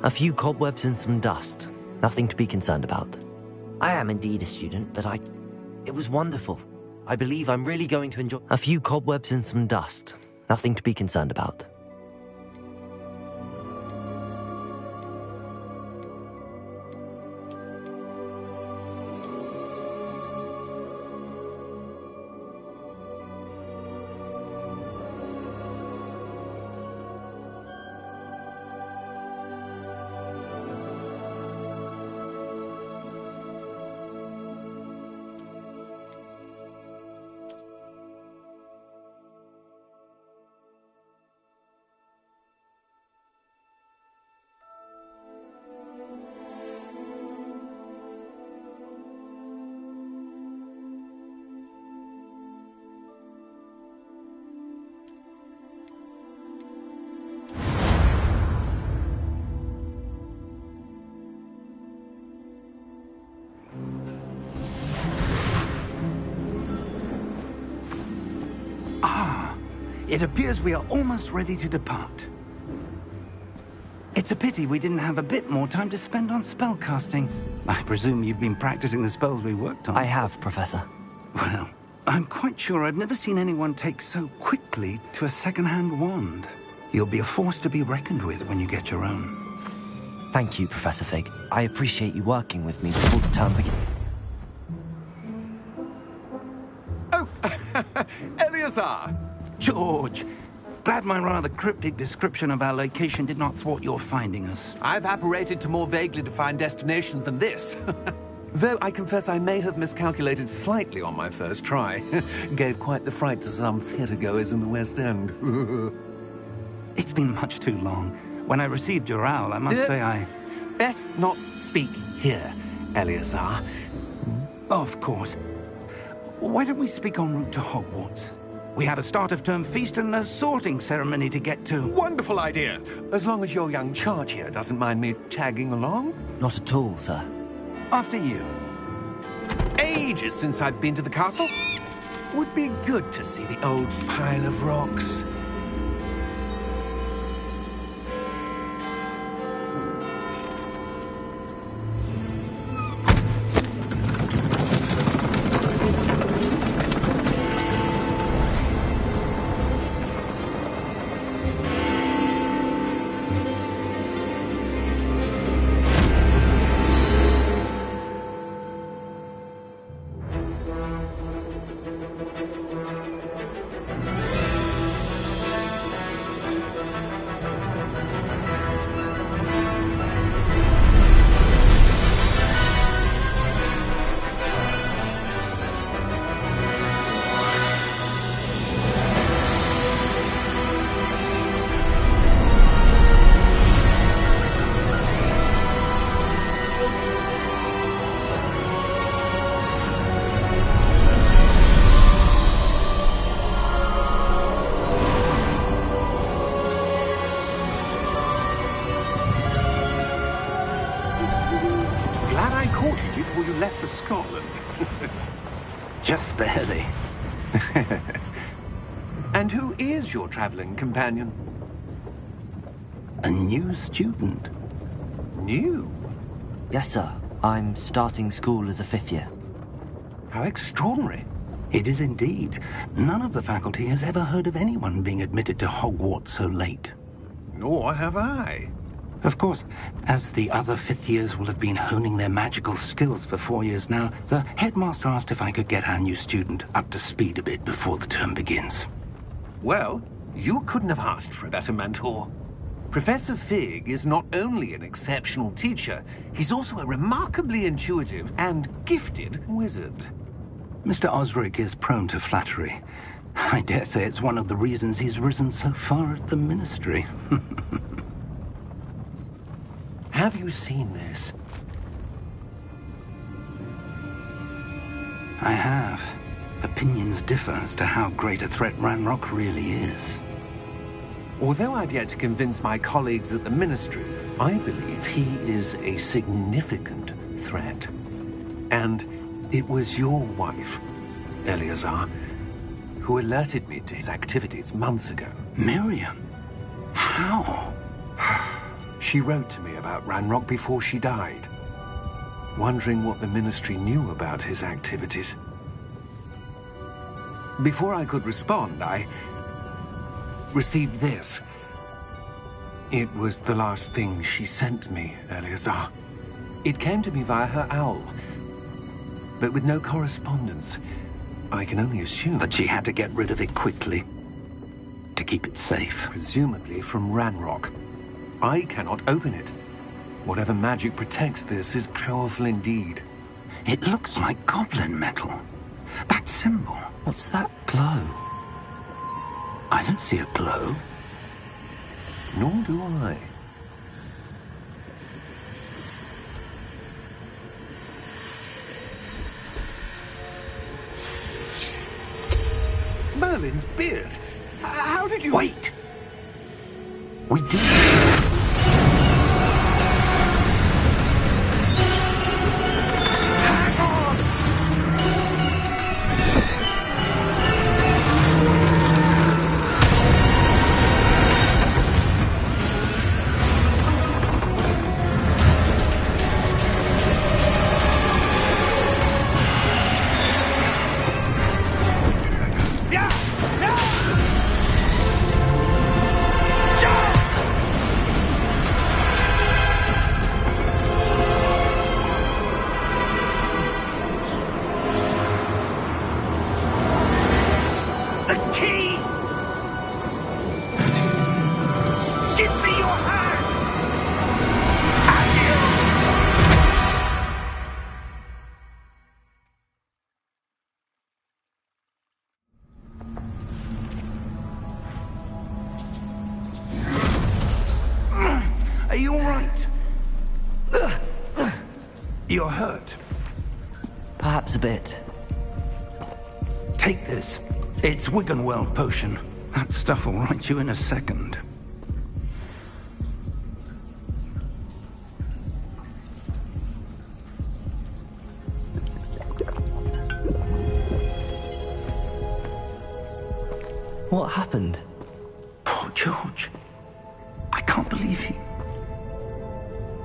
A few cobwebs and some dust. Nothing to be concerned about. I am indeed a student, but it was wonderful. I believe I'm really going to enjoy... A few cobwebs and some dust. Nothing to be concerned about. It appears we are almost ready to depart. It's a pity we didn't have a bit more time to spend on spellcasting. I presume you've been practicing the spells we worked on. I have, Professor. Well, I'm quite sure I've never seen anyone take so quickly to a second-hand wand. You'll be a force to be reckoned with when you get your own. Thank you, Professor Fig. I appreciate you working with me before the term begins. Oh, Eleazar! George, glad my rather cryptic description of our location did not thwart your finding us. I've apparated to more vaguely defined destinations than this. Though I confess I may have miscalculated slightly on my first try. Gave quite the fright to some theatre-goers in the West End. It's been much too long. When I received your owl, I must say I... Best not speak here, Eleazar. Of course. Why don't we speak en route to Hogwarts? We have a start-of-term feast and a sorting ceremony to get to. Wonderful idea! As long as your young charge here doesn't mind me tagging along. Not at all, sir. After you. Ages since I've been to the castle. Would be good to see the old pile of rocks. Before you left for Scotland. Just barely. And who is your traveling companion? A new student. New? Yes, sir. I'm starting school as a 5th year. How extraordinary. It is indeed. None of the faculty has ever heard of anyone being admitted to Hogwarts so late. Nor have I. Of course, as the other 5th years will have been honing their magical skills for 4 years now, the headmaster asked if I could get our new student up to speed a bit before the term begins. Well, you couldn't have asked for a better mentor. Professor Fig is not only an exceptional teacher, he's also a remarkably intuitive and gifted wizard. Mr. Osric is prone to flattery. I dare say it's one of the reasons he's risen so far at the Ministry. Have you seen this? I have. Opinions differ as to how great a threat Ranrock really is. Although I've yet to convince my colleagues at the Ministry, I believe he is a significant threat. And it was your wife, Eleazar, who alerted me to his activities months ago. Miriam? How? She wrote to me about Ranrock before she died, wondering what the Ministry knew about his activities. Before I could respond, I received this. It was the last thing she sent me, Eleazar. It came to me via her owl, but with no correspondence. I can only assume That she had to get rid of it quickly, to keep it safe. presumably from Ranrock. I cannot open it. Whatever magic protects this is powerful indeed. It looks like goblin metal. That symbol. What's that glow? I don't see a glow. Nor do I. Merlin's beard. How did you... Wait! We do. Hang on! Yeah! Yeah! Jump! The key! Give me your hand! Are you all right? You're hurt. Perhaps a bit. Take this. It's Wiggenweld potion. That stuff will right you in a second. What happened? Poor George. I can't believe he...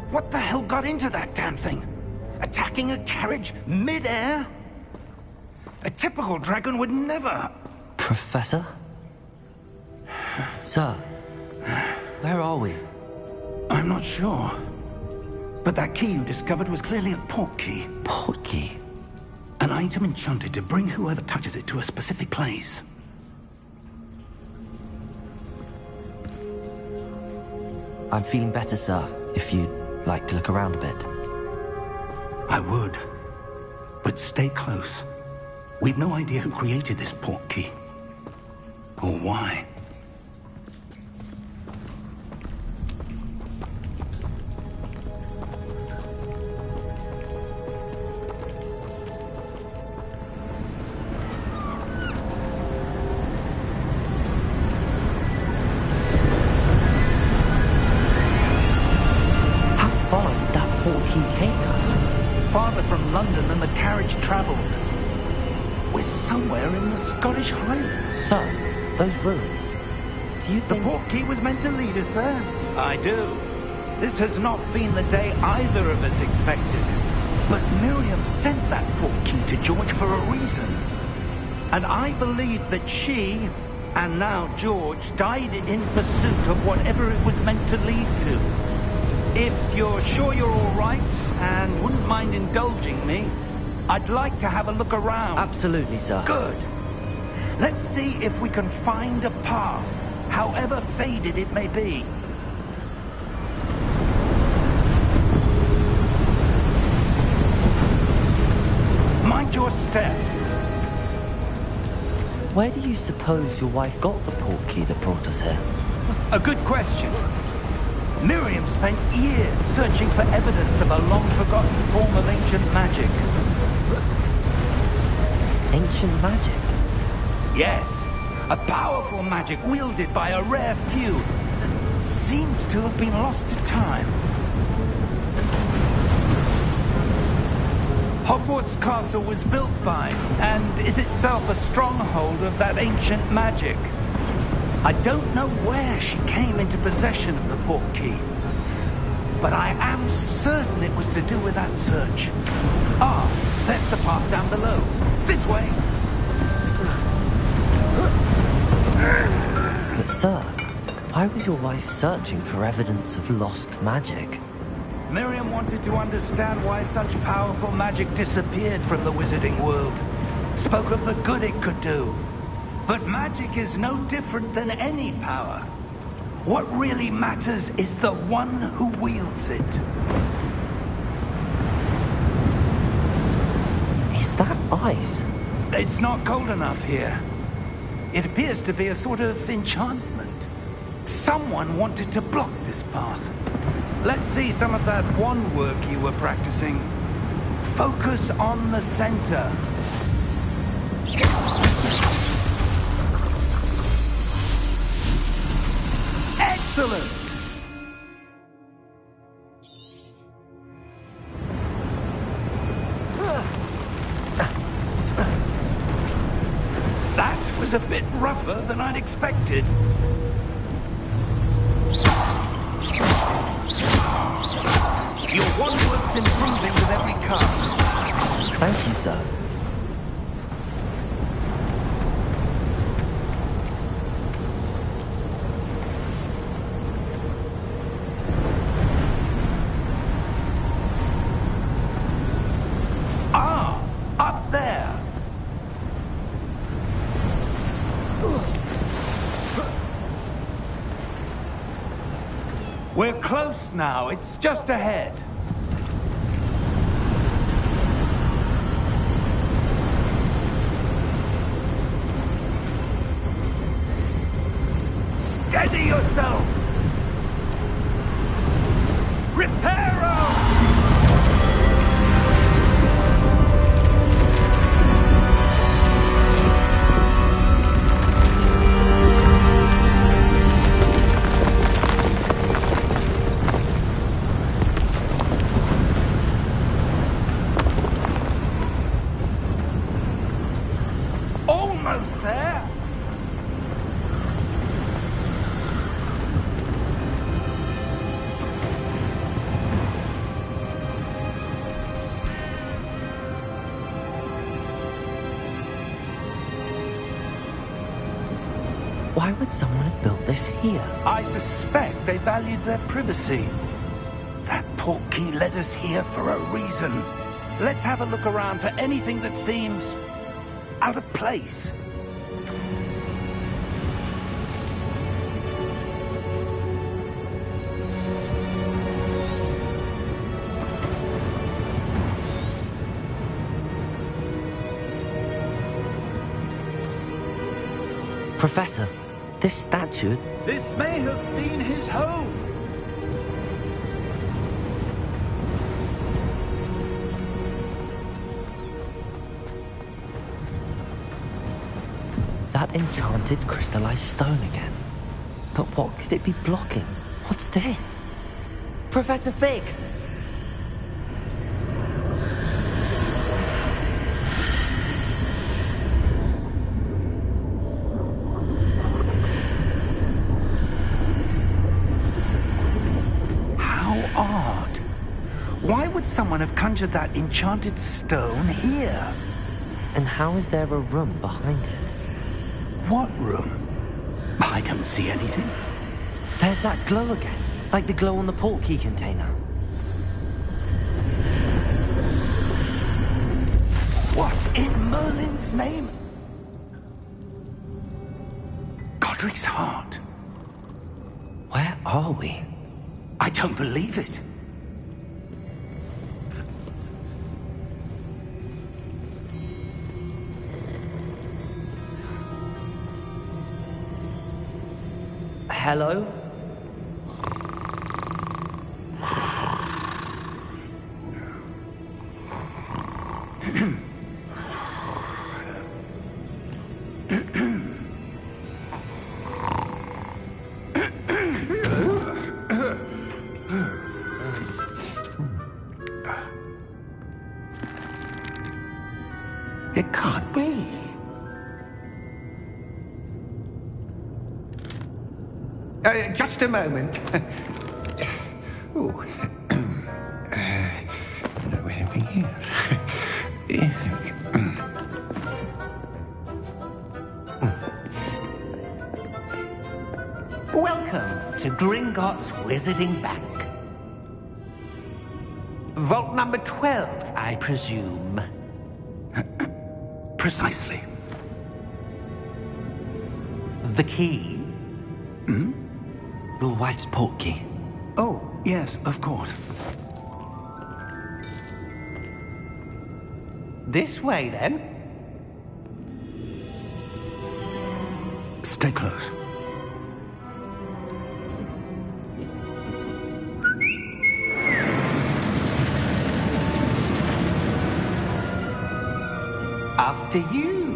What the hell got into that damn thing? Attacking a carriage mid-air? A typical dragon would never... Professor? Sir, where are we? I'm not sure. But that key you discovered was clearly a port key. Port key? An item enchanted to bring whoever touches it to a specific place. I'm feeling better, sir, if you'd like to look around a bit. I would. But stay close. We've no idea who created this port key. Or why. How far did that port key take us? Farther from London than the carriage traveled. We're somewhere in the Scottish Highlands. Sir, those ruins. Do you The think... port key was meant to lead us there. I do. This has not been the day either of us expected. But Miriam sent that port key to George for a reason. And I believe that she, and now George, died in pursuit of whatever it was meant to lead to. If you're sure you're all right, and wouldn't mind indulging me, I'd like to have a look around. Absolutely, sir. Good. Let's see if we can find a path, however faded it may be. Mind your step. Where do you suppose your wife got the port key that brought us here? A good question. Miriam spent years searching for evidence of a long-forgotten form of ancient magic. Ancient magic? Yes, a powerful magic wielded by a rare few that seems to have been lost to time. Hogwarts Castle was built by, and is itself a stronghold of that ancient magic. I don't know where she came into possession of the port key, but I am certain it was to do with that search. Ah, there's the path down below. This way. But sir, why was your wife searching for evidence of lost magic? Miriam wanted to understand why such powerful magic disappeared from the wizarding world. Spoke of the good it could do. But magic is no different than any power. What really matters is the one who wields it. Is that ice? It's not cold enough here. It appears to be a sort of enchantment. Someone wanted to block this path. Let's see some of that wand work you were practicing. Focus on the center. Excellent! That was a bit rougher than I'd expected. Your wand work's improving with every cast. Thank you, sir. Ah, up there. We're close now. It's just ahead. Steady yourself! Reparo! Almost there! Why would someone have built this here? I suspect they valued their privacy. That portkey led us here for a reason. Let's have a look around for anything that seems out of place. Professor, this statue... This may have been his home. That enchanted crystallized stone again. But what could it be blocking? What's this? Professor Fig! Odd. Why would someone have conjured that enchanted stone here? And how is there a room behind it? What room? I don't see anything. There's that glow again, like the glow on the portkey container. What in Merlin's name? Godric's heart. Where are we? I don't believe it. Hello? It can't be. Just a moment. Oh. Wait a minute. Welcome to Gringotts Wizarding Bank. Vault number 12, I presume. Precisely. The key? Hmm? Your wife's portkey. Oh, yes, of course. This way, then. Stay close. After you.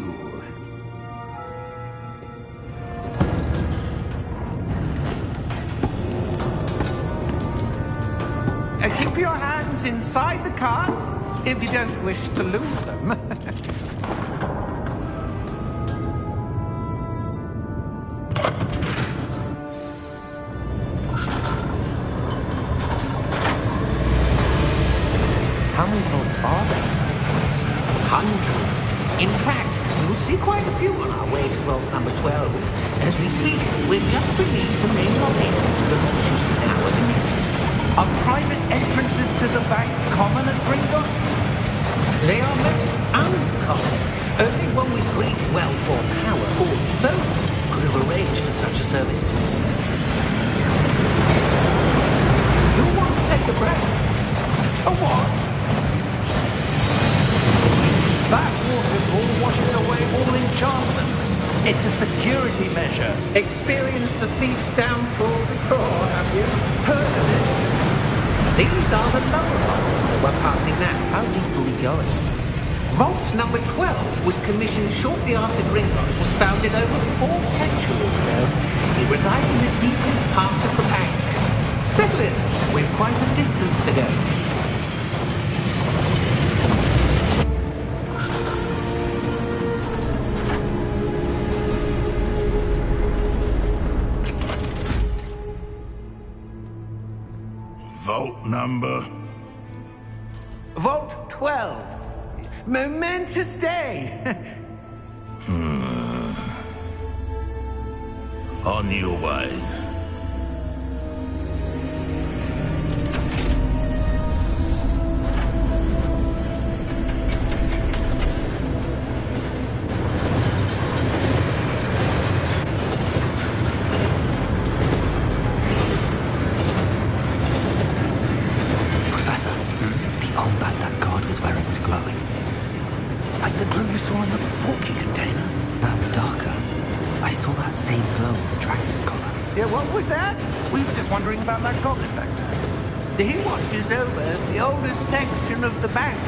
Keep your hands inside the cart if you don't wish to lose them. How many vaults are there? Hundreds. In fact, you'll see quite a few on our way to vault number 12. As we speak, we're just beneath the main lobby. The vaults you see now are the nearest. Are private entrances to the bank common at Gringotts? They are most uncommon. Only one with great wealth or power, or both, could have arranged for such a service. You want to take a breath? A what? That waterfall washes away all enchantments. It's a security measure. Experienced the thief's downfall before, have you? Heard of it? These are the lower vaults that we're passing now. How deep are we going? Vault number 12 was commissioned shortly after Gringotts was founded over 4 centuries ago. It resides in the deepest part of the bank. Settle in. We've quite a distance to go. Vault number? Vault 12. Momentous day. On your way. Like the glow you saw in the portkey container? No, darker. I saw that same glow on the dragon's collar. Yeah, what was that? We were just wondering about that goblin back there. He watches over the oldest section of the bank.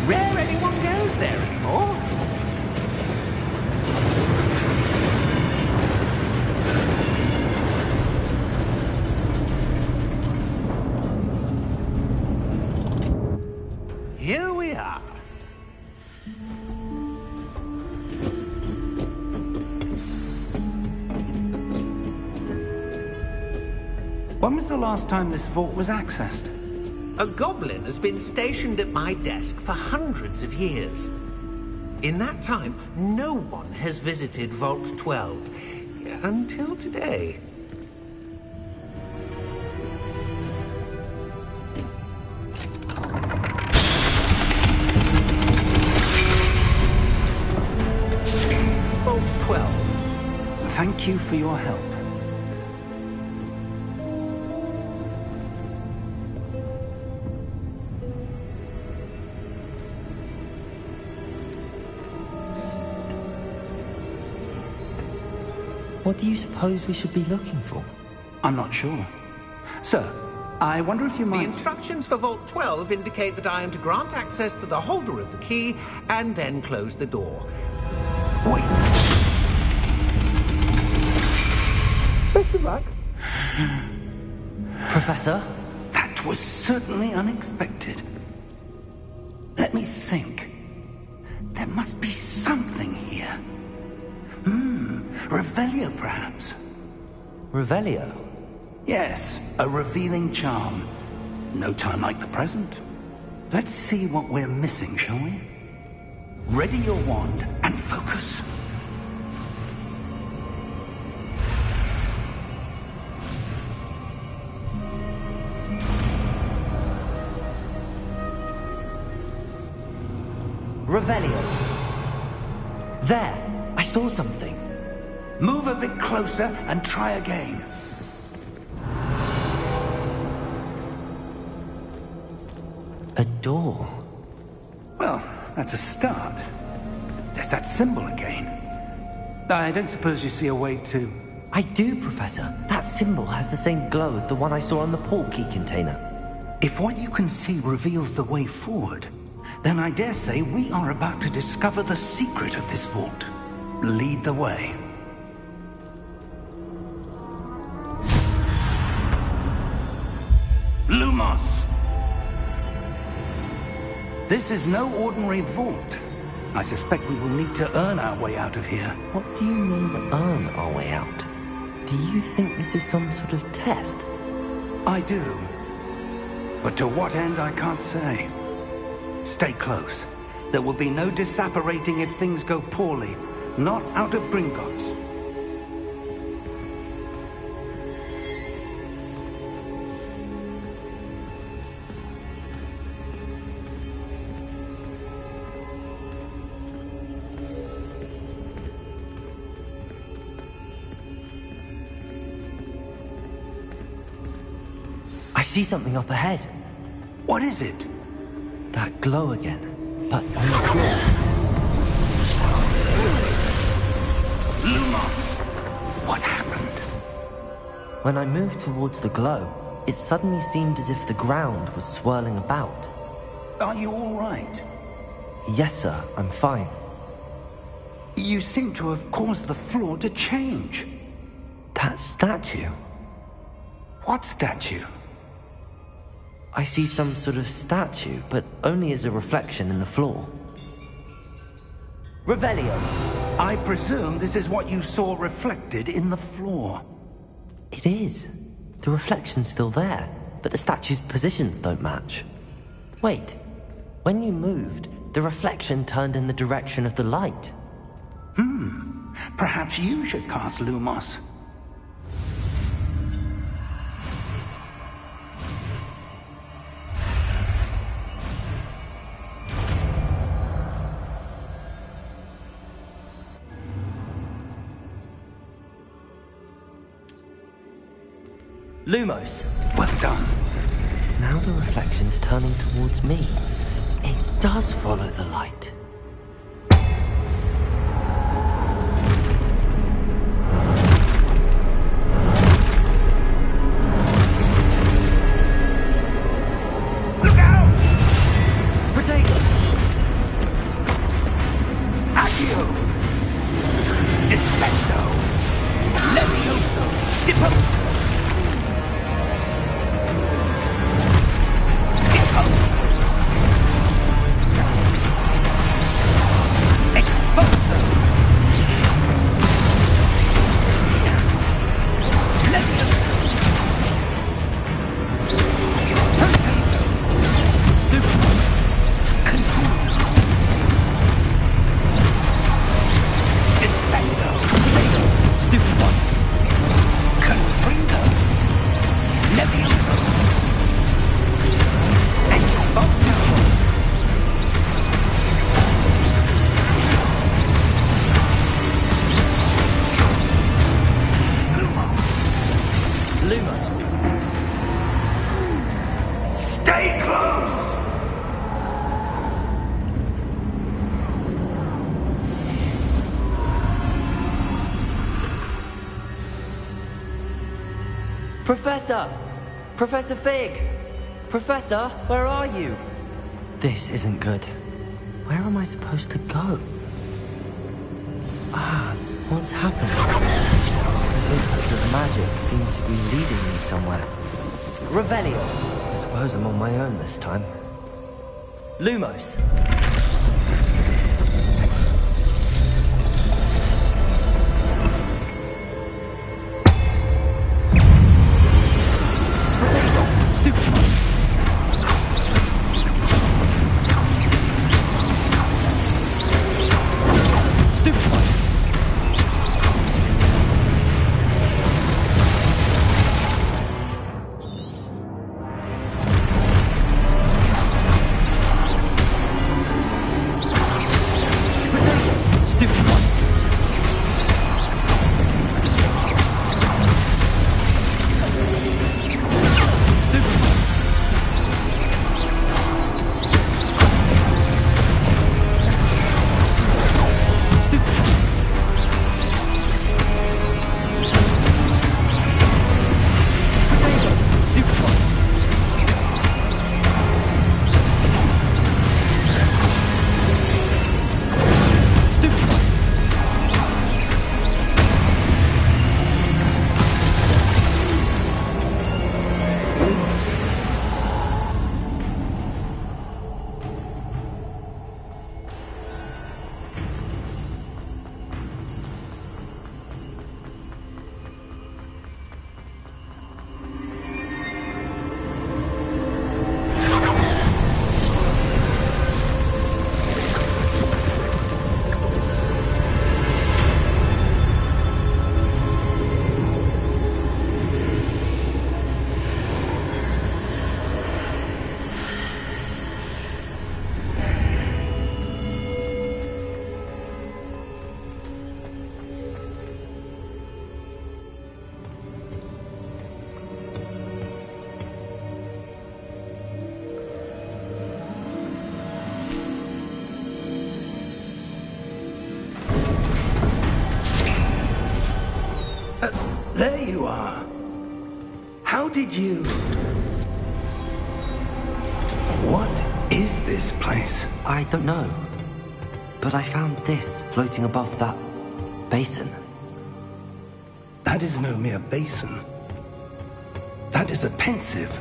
Rare anyone goes there anymore. Here we are. When was the last time this vault was accessed? A goblin has been stationed at my desk for hundreds of years. In that time, no one has visited Vault 12. Until today. Vault 12. Thank you for your help. What do you suppose we should be looking for? I'm not sure. Sir, I wonder if you The might... instructions for Vault 12 indicate that I am to grant access to the holder of the key and then close the door. Wait! Best of luck. Professor? That was certainly unexpected. Let me think. There must be something here. Revelio, perhaps. Revelio? Yes, a revealing charm. No time like the present. Let's see what we're missing, shall we? Ready your wand and focus. Revelio. There! I saw something. Move a bit closer and try again. A door. Well, that's a start. There's that symbol again. I don't suppose you see a way to... I do, Professor. That symbol has the same glow as the one I saw on the portkey container. If what you can see reveals the way forward, then I dare say we are about to discover the secret of this vault. Lead the way. Lumos! This is no ordinary vault. I suspect we will need to earn our way out of here. What do you mean, earn our way out? Do you think this is some sort of test? I do. But to what end, I can't say. Stay close. There will be no disapparating if things go poorly. Not out of Gringotts. I see something up ahead. What is it? That glow again, but on the floor. Lumos! What happened? When I moved towards the glow, it suddenly seemed as if the ground was swirling about. Are you all right? Yes, sir, I'm fine. You seem to have caused the floor to change. That statue? What statue? I see some sort of statue, but only as a reflection in the floor. Revelio! I presume this is what you saw reflected in the floor. It is. The reflection's still there, but the statue's positions don't match. Wait. When you moved, the reflection turned in the direction of the light. Perhaps you should cast Lumos. Lumos! Well done. Now the reflection's turning towards me. It does follow the light. Look out! Potato! Accio! Descendo! Levioso! Deposo! Stay close! Professor! Professor Fig! Professor, where are you? This isn't good. Where am I supposed to go? What's happening? The vistas of magic seem to be leading me somewhere. Revelio! I suppose I'm on my own this time. Lumos! did you? What is this place? I don't know. But I found this floating above that basin. That is no mere basin. That is a pensive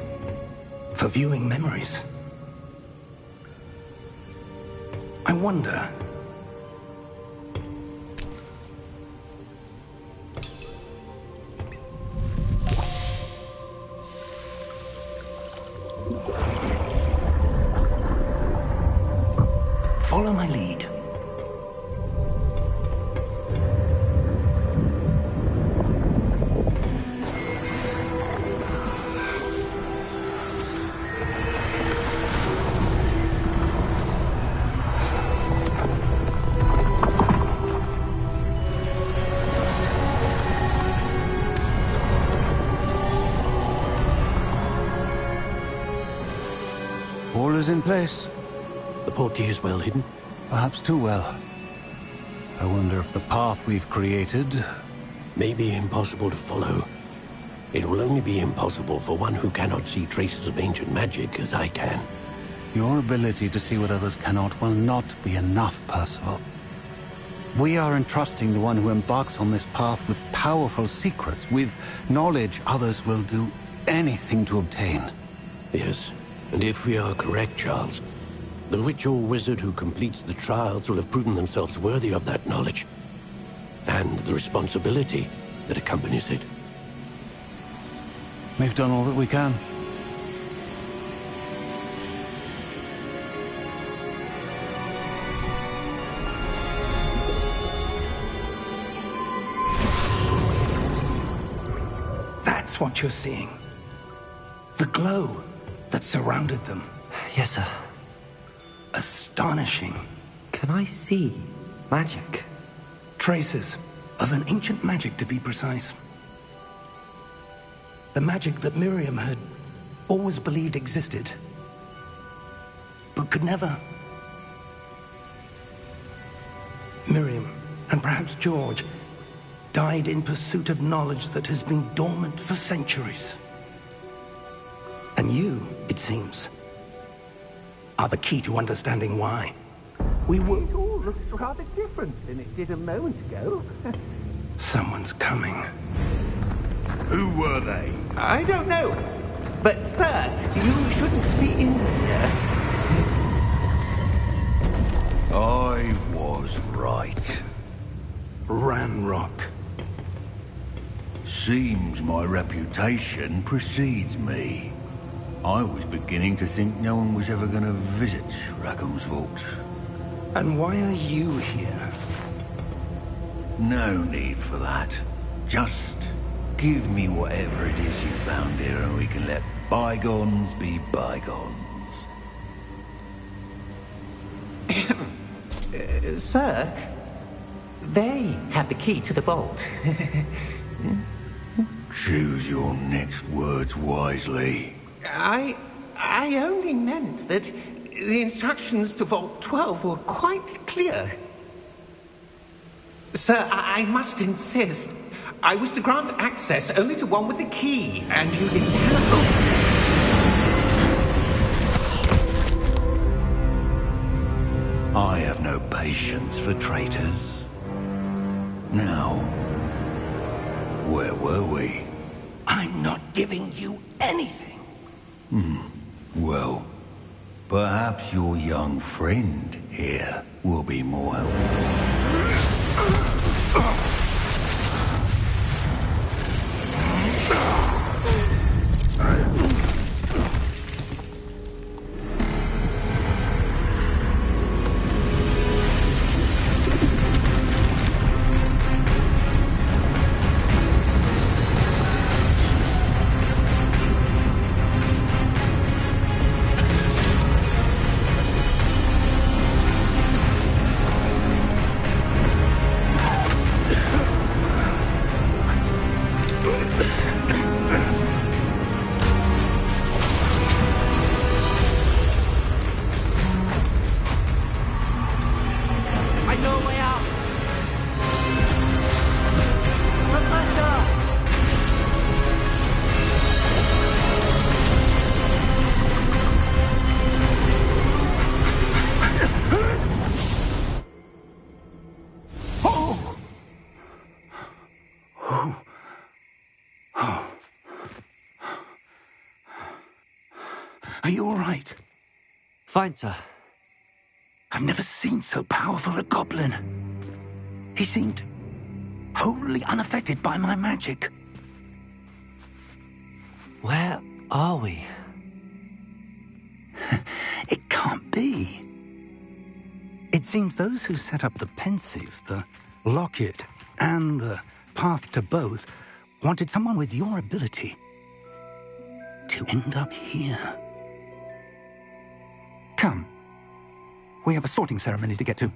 for viewing memories. I wonder... Follow my lead. All is in place. The portkey is well hidden. Perhaps too well. I wonder if the path we've created... May be impossible to follow. It will only be impossible for one who cannot see traces of ancient magic as I can. Your ability to see what others cannot will not be enough, Percival. We are entrusting the one who embarks on this path with powerful secrets, with knowledge others will do anything to obtain. Yes, and if we are correct, Charles, the witch or wizard who completes the trials will have proven themselves worthy of that knowledge, and the responsibility that accompanies it. We've done all that we can. That's what you're seeing. The glow that surrounded them. Yes, sir. Astonishing. Can I see magic? Traces of an ancient magic, to be precise. The magic that Miriam had always believed existed, but could never. Miriam, and perhaps George, died in pursuit of knowledge that has been dormant for centuries. And you, it seems, are the key to understanding why. We were... It all looks rather different than it did a moment ago. Someone's coming. Who were they? I don't know. But, sir, you shouldn't be in here. I was right. Ranrock. Seems my reputation precedes me. I was beginning to think no one was ever going to visit Rackham's vault. And why are you here? No need for that. Just give me whatever it is you found here and we can let bygones be bygones. Sir, they have the key to the vault. Choose your next words wisely. I only meant that the instructions to Vault 12 were quite clear. Sir, I must insist. I was to grant access only to one with the key, and you didn't telephone. I have no patience for traitors. Now, where were we? I'm not giving you anything. Well, perhaps your young friend here will be more helpful. Are you all right? Fine, sir. I've never seen so powerful a goblin. He seemed wholly unaffected by my magic. Where are we? It can't be. It seems those who set up the pensive, the locket, and the path to both wanted someone with your ability to end up here. Come. We have a sorting ceremony to get to.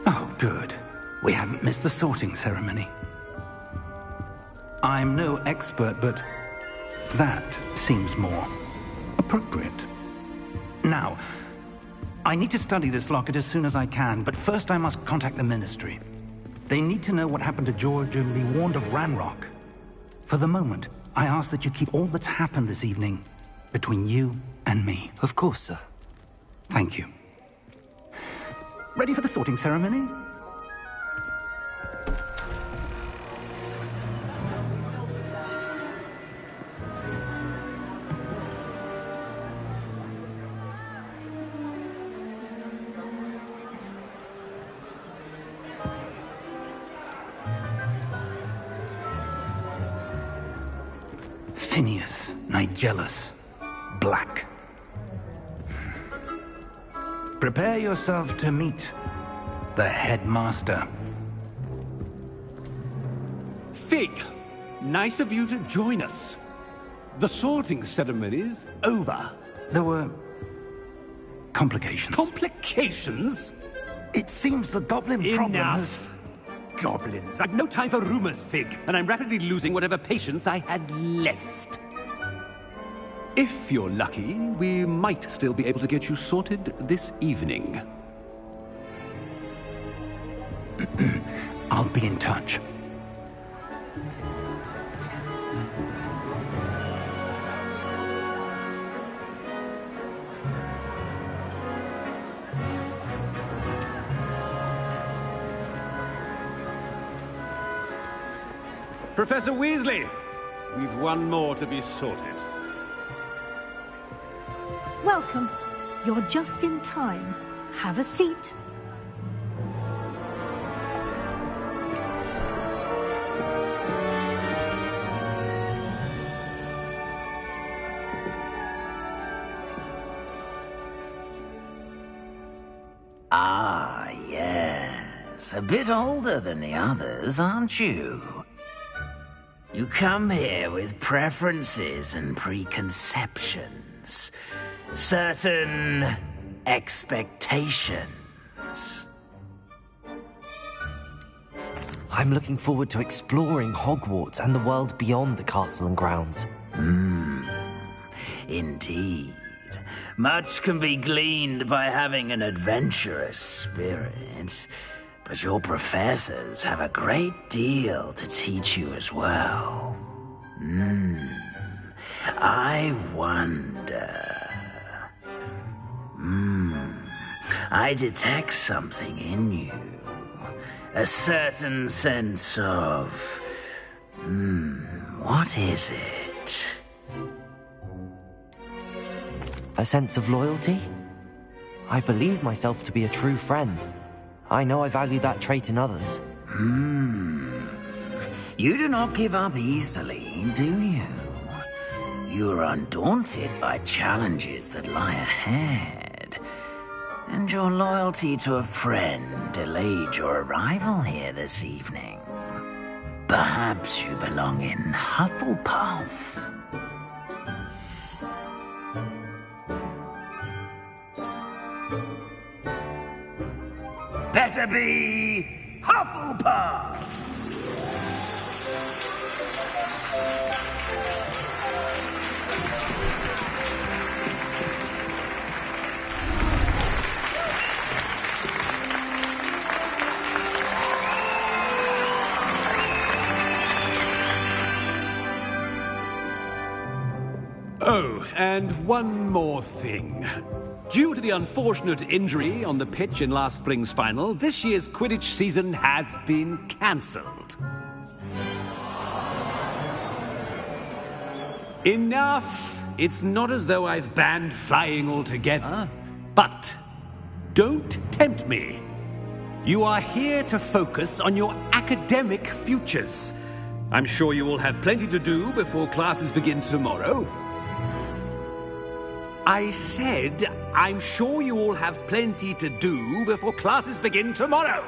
Oh, good. We haven't missed the sorting ceremony. I'm no expert, but that seems more appropriate. Now, I need to study this locket as soon as I can, but first I must contact the Ministry. They need to know what happened to George and be warned of Ranrock. For the moment, I ask that you keep all that's happened this evening between you and me. Of course, sir. Thank you. Ready for the sorting ceremony? Phineas, Nigellus, Black. Prepare yourself to meet the headmaster. Fig, nice of you to join us. The sorting ceremony's over. There were complications. Complications? It seems the goblin problem has... Enough! Goblins. I've no time for rumors, Fig, and I'm rapidly losing whatever patience I had left. If you're lucky, we might still be able to get you sorted this evening. I'll be in touch. Professor Weasley, we've one more to be sorted. Welcome. You're just in time. Have a seat. Ah, yes. A bit older than the others, aren't you? You come here with preferences and preconceptions. Certain expectations. I'm looking forward to exploring Hogwarts and the world beyond the castle and grounds. Indeed. Much can be gleaned by having an adventurous spirit, but your professors have a great deal to teach you as well. I wonder... I detect something in you. A certain sense of... what is it? A sense of loyalty? I believe myself to be a true friend. I know I value that trait in others. You do not give up easily, do you? You are undaunted by challenges that lie ahead. And your loyalty to a friend delayed your arrival here this evening. Perhaps you belong in Hufflepuff. Better be Hufflepuff! Oh, and one more thing. Due to the unfortunate injury on the pitch in last spring's final, this year's Quidditch season has been cancelled. Enough! It's not as though I've banned flying altogether, but don't tempt me. You are here to focus on your academic futures. I'm sure you will have plenty to do before classes begin tomorrow. I said, I'm sure you all have plenty to do before classes begin tomorrow.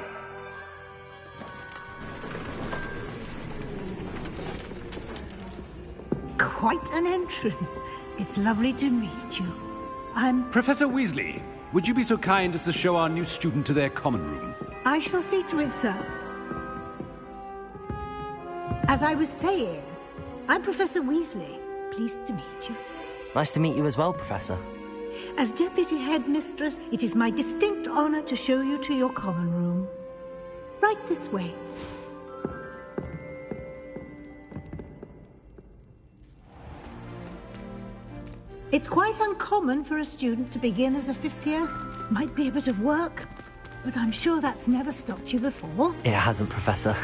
Quite an entrance. It's lovely to meet you. I'm... Professor Weasley, would you be so kind as to show our new student to their common room? I shall see to it, sir. As I was saying, I'm Professor Weasley. Pleased to meet you. Nice to meet you as well, Professor. As Deputy Headmistress, it is my distinct honor to show you to your common room. Right this way. It's quite uncommon for a student to begin as a fifth year. Might be a bit of work, but I'm sure that's never stopped you before. It hasn't, Professor.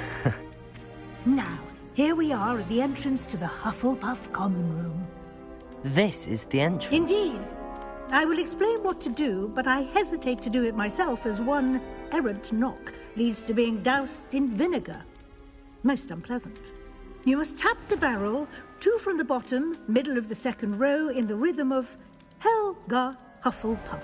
Now, here we are at the entrance to the Hufflepuff common room. This is the entrance. Indeed. I will explain what to do, but I hesitate to do it myself as one errant knock leads to being doused in vinegar. Most unpleasant. You must tap the barrel, 2 from the bottom, middle of the second row, in the rhythm of Helga Hufflepuff.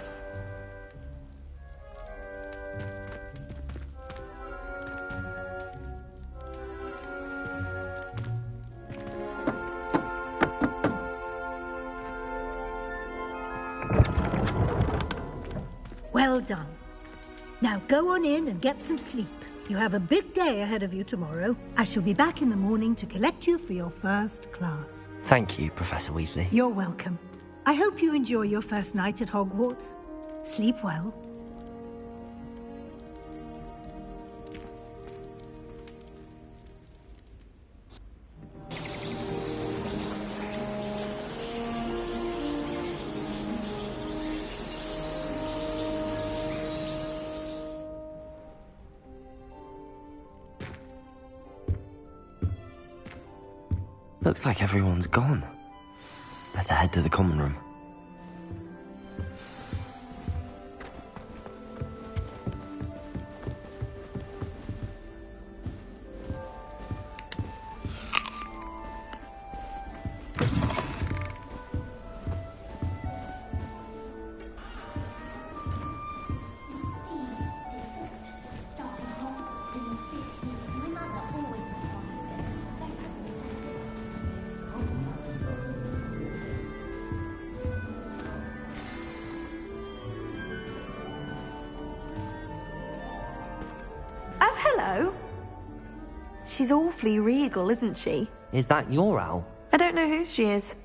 Well done. Now go on in and get some sleep. You have a big day ahead of you tomorrow. I shall be back in the morning to collect you for your first class. Thank you, Professor Weasley. You're welcome. I hope you enjoy your first night at Hogwarts. Sleep well. Looks like everyone's gone. Better head to the common room. Hello. She's awfully regal, isn't she? Is that your owl? I don't know who she is.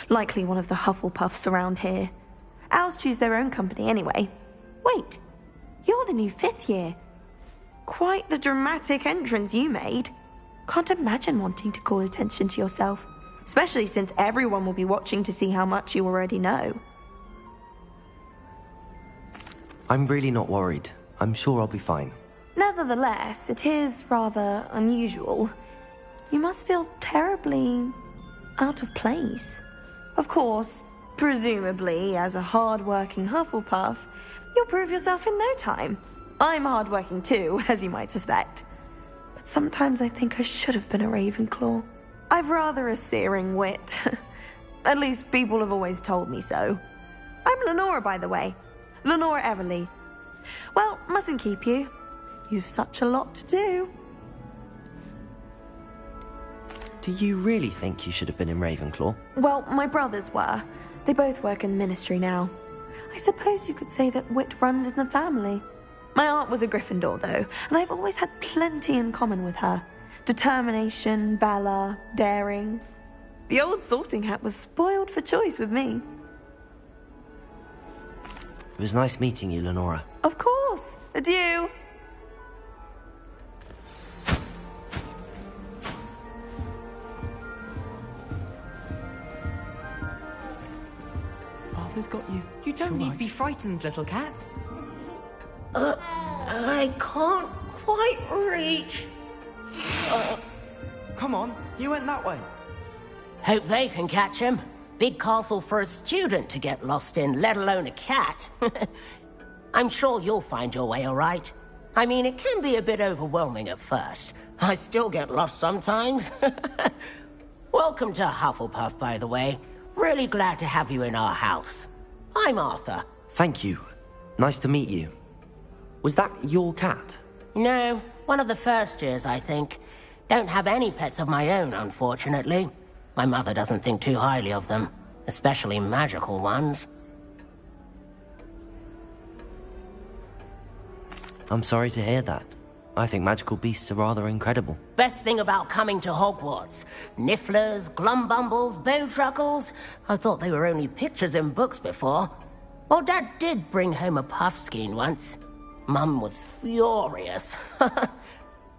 Likely one of the Hufflepuffs around here. Owls choose their own company anyway. Wait, you're the new 5th year. Quite the dramatic entrance you made. Can't imagine wanting to call attention to yourself, especially since everyone will be watching to see how much you already know. I'm really not worried. I'm sure I'll be fine. Nevertheless, it is rather unusual. You must feel terribly out of place. Of course, Presumably, as a hard-working Hufflepuff, you'll prove yourself in no time. I'm hard-working too, as you might suspect. But sometimes I think I should have been a Ravenclaw. I've rather a searing wit. At least people have always told me so. I'm Lenora, by the way. Lenora Everly. Well, mustn't keep you. You've such a lot to do. Do you really think you should have been in Ravenclaw? Well, my brothers were. They both work in the Ministry now. I suppose you could say that wit runs in the family. My aunt was a Gryffindor, though, and I've always had plenty in common with her. Determination, valor, daring. The old sorting hat was spoiled for choice with me. It was nice meeting you, Lenora. Of course. Adieu. Arthur's got you. You don't need to be frightened, little cat. I can't quite reach. Come on, you went that way. Hope they can catch him. Big castle for a student to get lost in, let alone a cat. I'm sure you'll find your way all right. I mean, it can be a bit overwhelming at first. I still get lost sometimes. Welcome to Hufflepuff, by the way. Really glad to have you in our house. I'm Arthur. Thank you. Nice to meet you. Was that your cat? No, one of the first years, I think. Don't have any pets of my own, unfortunately. My mother doesn't think too highly of them, especially magical ones. I'm sorry to hear that. I think magical beasts are rather incredible. Best thing about coming to Hogwarts. Nifflers, glumbumbles, bowtruckles. I thought they were only pictures in books before. Well, Dad did bring home a puffskein once. Mum was furious.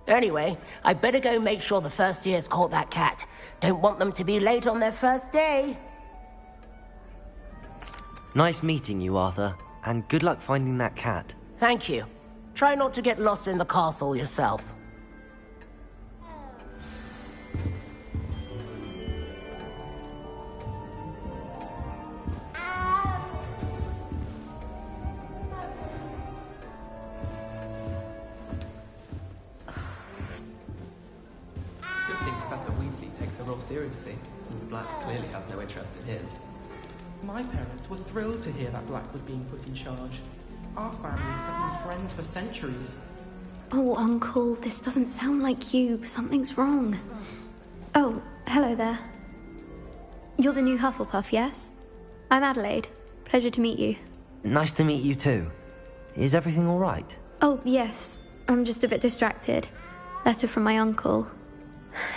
Anyway, I better go make sure the first years caught that cat. Don't want them to be late on their first day. Nice meeting you, Arthur. And good luck finding that cat. Thank you. Try not to get lost in the castle yourself. Good thing Professor Weasley takes her role seriously, since Black clearly has no interest in his. My parents were thrilled to hear that Black was being put in charge. Our families have been friends for centuries. Oh, Uncle, this doesn't sound like you. Something's wrong. Oh, hello there. You're the new Hufflepuff, yes? I'm Adelaide. Pleasure to meet you. Nice to meet you too. Is everything all right? Oh, yes. I'm just a bit distracted. Letter from my uncle.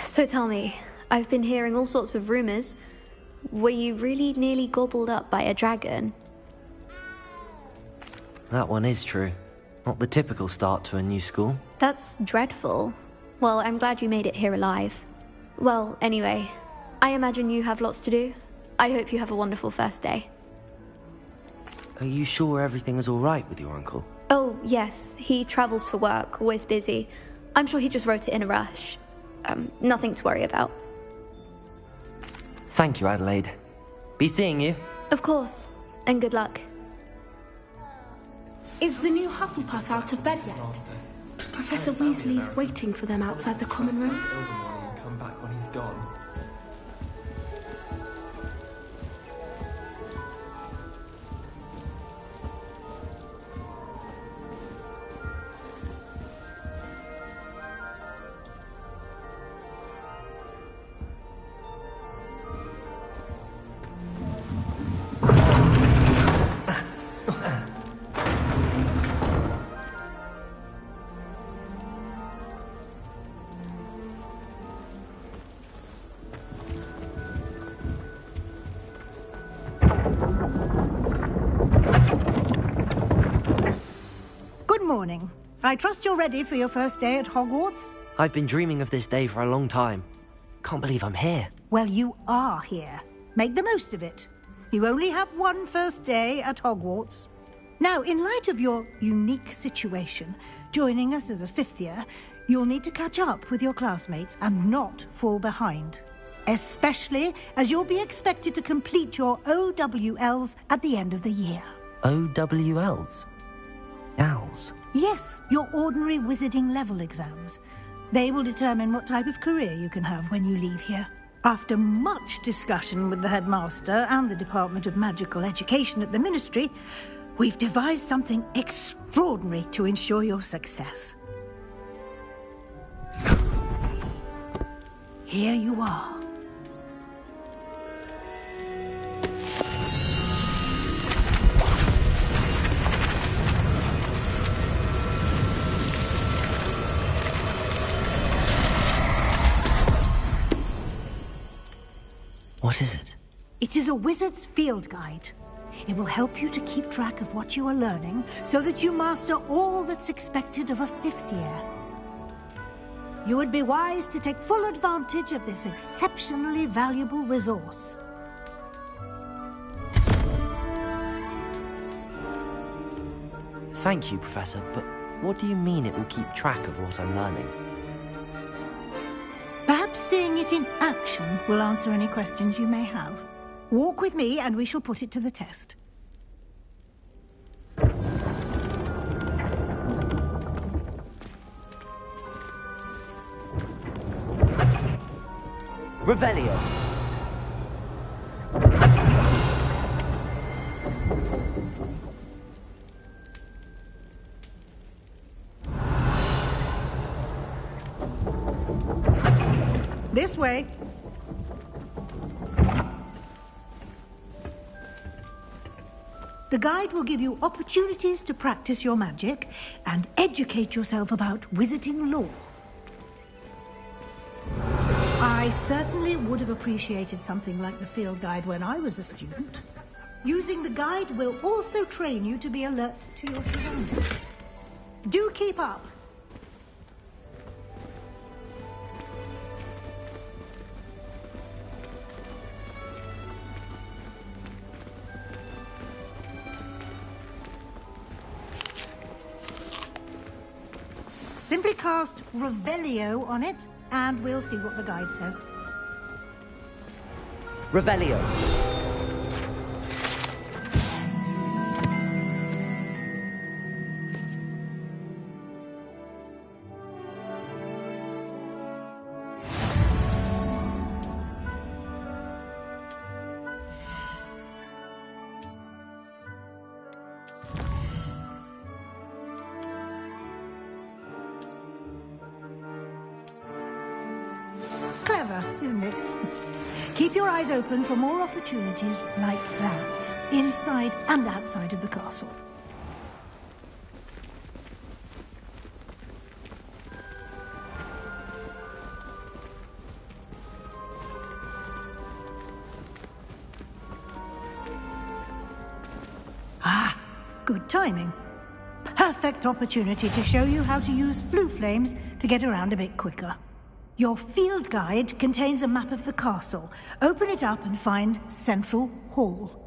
So tell me, I've been hearing all sorts of rumors. Were you really nearly gobbled up by a dragon? That one is true. Not the typical start to a new school. That's dreadful. Well, I'm glad you made it here alive. Well, anyway, I imagine you have lots to do. I hope you have a wonderful first day. Are you sure everything is all right with your uncle? Oh, yes. He travels for work, always busy. I'm sure he just wrote it in a rush. Nothing to worry about. Thank you, Adelaide. Be seeing you. Of course. And good luck. Is the new Hufflepuff out of bed yet? Professor Weasley's waiting for them outside the common room. And come back when he's gone. Morning. I trust you're ready for your first day at Hogwarts? I've been dreaming of this day for a long time. Can't believe I'm here. Well, you are here. Make the most of it. You only have one first day at Hogwarts. Now, in light of your unique situation, joining us as a fifth year, you'll need to catch up with your classmates and not fall behind. especially as you'll be expected to complete your OWLs at the end of the year. OWLs? Owls? Yes, your ordinary wizarding level exams. They will determine what type of career you can have when you leave here. After much discussion with the headmaster and the Department of Magical Education at the Ministry, we've devised something extraordinary to ensure your success. Here you are. What is it? It is a wizard's field guide. It will help you to keep track of what you are learning so that you master all that's expected of a 5th year. You would be wise to take full advantage of this exceptionally valuable resource. Thank you, Professor, but what do you mean it will keep track of what I'm learning? Perhaps seeing it in action will answer any questions you may have. Walk with me and we shall put it to the test. Revelio. This way. The guide will give you opportunities to practice your magic and educate yourself about wizarding lore. I certainly would have appreciated something like the field guide when I was a student. Using the guide will also train you to be alert to your surroundings. Do keep up. Simply cast Revelio on it, and we'll see what the guide says. Revelio. Clever, isn't it? Keep your eyes open for more opportunities like that, inside and outside of the castle. Ah, good timing. Perfect opportunity to show you how to use flue flames to get around a bit quicker. Your field guide contains a map of the castle. Open it up and find Central Hall.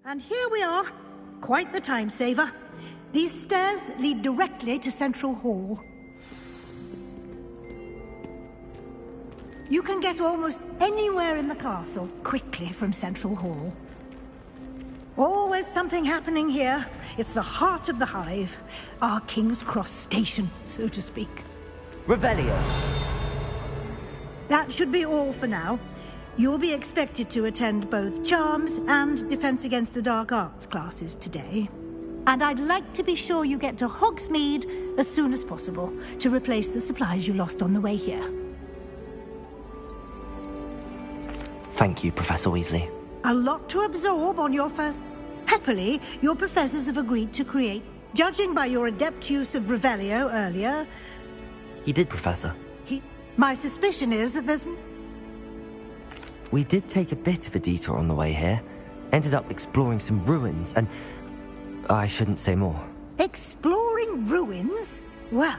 And here we are. Quite the time saver. These stairs lead directly to Central Hall. You can get almost anywhere in the castle quickly from Central Hall. Always something happening here. It's the heart of the hive. Our King's Cross station, so to speak. Revelio. That should be all for now. You'll be expected to attend both Charms and Defense Against the Dark Arts classes today. And I'd like to be sure you get to Hogsmeade as soon as possible to replace the supplies you lost on the way here. Thank you, Professor Weasley. A lot to absorb on your first... Happily, your professors have agreed to create... Judging by your adept use of Revelio earlier... He did, Professor. My suspicion is that there's... We did take a bit of a detour on the way here. Ended up exploring some ruins, and I shouldn't say more. Exploring ruins? Well,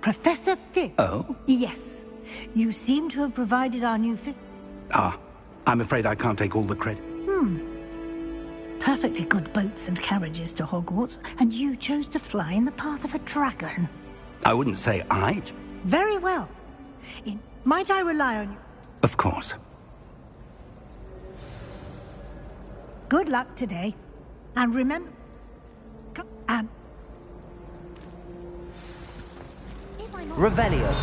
Professor Fig. Oh? Yes. You seem to have provided our new fifth. Ah, I'm afraid I can't take all the credit. Perfectly good boats and carriages to Hogwarts, and you chose to fly in the path of a dragon. I wouldn't say I... Very well. Might I rely on you? Of course. Good luck today. And remember... And... Revelio.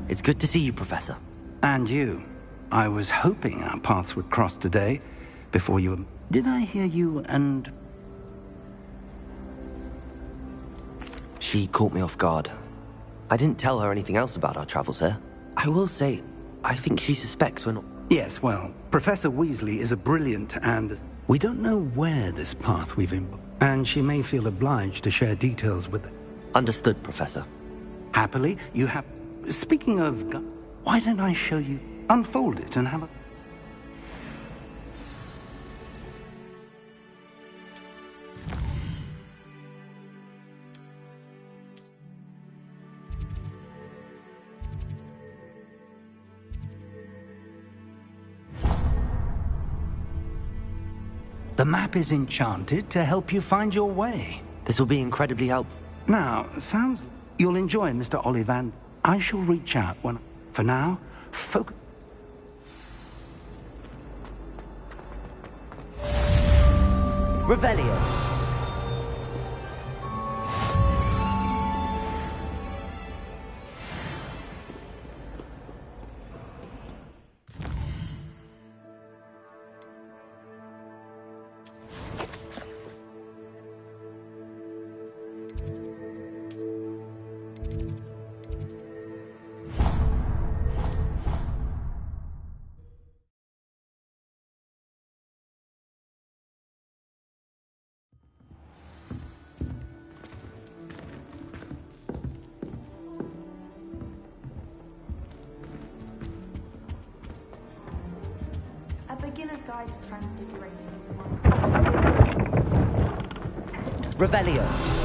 It's good to see you, Professor. And you. I was hoping our paths would cross today, before you... Did I hear you and... She caught me off guard. I didn't tell her anything else about our travels here. I will say, I think she suspects we're not... Yes, well, Professor Weasley is a brilliant and... We don't know where this path we've in... And she may feel obliged to share details with... Understood, Professor. Happily, you have... Speaking of... Why don't I show you... Unfold it and have a... The map is enchanted to help you find your way. This will be incredibly helpful. Now, sounds... You'll enjoy Mr. Ollivander. I shall reach out when... For now, focus... Revelio. A beginner's guide to transfiguration. Revelio.